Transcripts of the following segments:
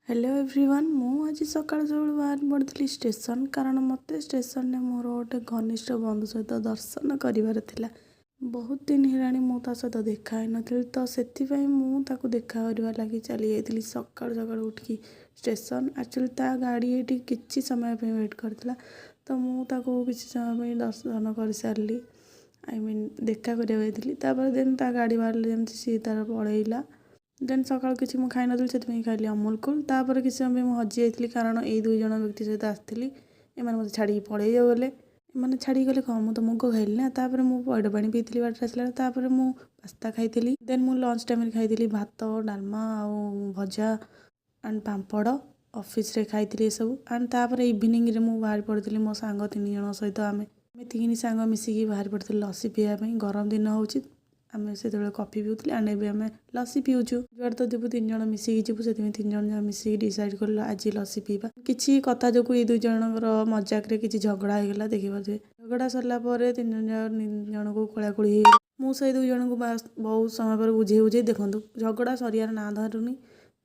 Hello everyone मु आज सकाल जो बाहर पड़ी स्टेशन कारण मत स्टेशन में मोर गोटे घनिष्ठ बंधु सहित दर्शन करार थिला। बहुत दिन है मु सहित देखा नी तो से मुझे देखा करने लगी चली जाती सका सका उठिकी स्टेशन एक्चुअली ता गाड़ी ये किसी समय वेट करता तो मुझे किसी समय दर्शन कर सारी आई मीन देखा करने देन ता गाड़ी बाहर जमी सी तार पलैला देन सका किसी मुझे खाई नी से खाइली अमूल कूल तापर किसी समय मुझे हजि जाती कारण ये दुई जन व्यक्ति सहित आसती एम मत छाड़ी पड़े गले मैंने छाड़ी गले कौन मुझे तो मुग खाइली ना तापर मुझे पइड पानी पीती बाट आसला मुझे पास्ता खाई देन मुझे लंच टाइम खाई भात डालमा आउ भजा एंड पापड़ ऑफिस रे खाई सब एंड तापर इवनिंग रे मुझे बाहर पड़ी मो सांग 3 जन सहित आम तीन सांग मिसिकी बाहर पड़ी लस्सी पीवाई गरम दिन हो आम से कॉफी पीऊल एंड एवं आम लस्सी पीऊचु जुआड़ तो जीव 3 जन मिसिकी जीवु से 3 जन मिसिकी डिसाइड कलु आज लस्सी पीवा किसी कथा जो ये 2 जनकर मजाक रे किसी झगड़ा होगा देखिए झगड़ा सरला 3 जन को खोलाखोली मुझे 2 जन को बहुत समय पर बुझे बुझे देखूँ झगड़ा सरियार ना धरुनी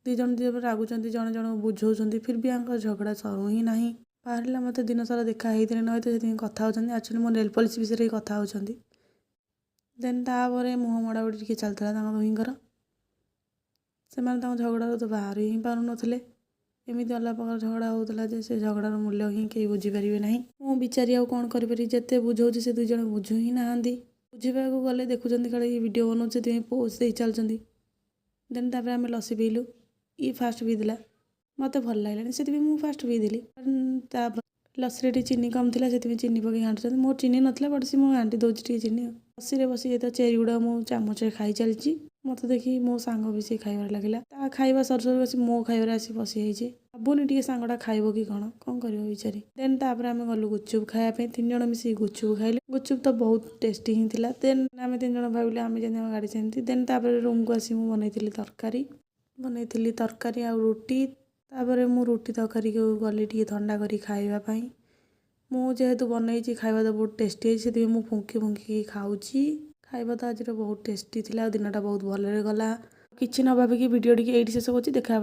2 जन रागुंट जन जन बुझाऊँ फिर भी आंक झगड़ा सरू ही ना बाहर मत दिन सारा देखा ना तो कथा होती एक्चुअली मो नेल पॉलिश विषय कथा होती देन तापर मुह मोड़ामोड़ी टे चलता दुहींकर से झगड़ार तो बाहर ही पार नुले एमती अलग प्रकार झगड़ा होता से झगड़ार मूल्य ही कहीं बुझीपारे ना मु बिचारी आउ कौन करी जिते बुझाऊँ से 2 जन बुझु ही ना बुझा गले देखुं कल वीडियो बनाऊँ पोस्ट दे चलती देन तापर आम लस्सी पीलु ये फास्ट पीला मत भल लगे से मुझे फास्ट पीदेली लस्सी रे चीनी कम थी से चीनी पकई घाटुच्च मोर चीनी नाला बट सी मुझे घाटी दूसरी चीनी लस्सी रे बस तो चेरी गुड़ा मुझे चामच खाई चलती मत देखी मो सांग भी सी खाइबार लगे खाଇବା सर सर बस मो खाइबार आसी बसी भावुनी टे सांगटा खाइब कि कौन कर बेचारी देन तापर आम गलु गुपचुप खायापी 3 जन मिसिक गुपचुप खाइले गुपचुप तो बहुत टेस्टी ही थिला देन आम 3 जन भाविले आम जमी गाड़ी सेमती देन तापर रूम को आसी बनई तरकारी आ रुटी तापर मु रुटी तरकारी को गली टी ठंडा करी खाइबापी मु जेहेतु बनई खाଇବା तो बहुत टेस्टी है मुझे फुंकी फुंकी खाऊँगी खाଇବା तो आज बहुत टेस्टी थिला दिनटा बहुत भल गला किसी न भाविकी वीडियो टी शेष कर देखा।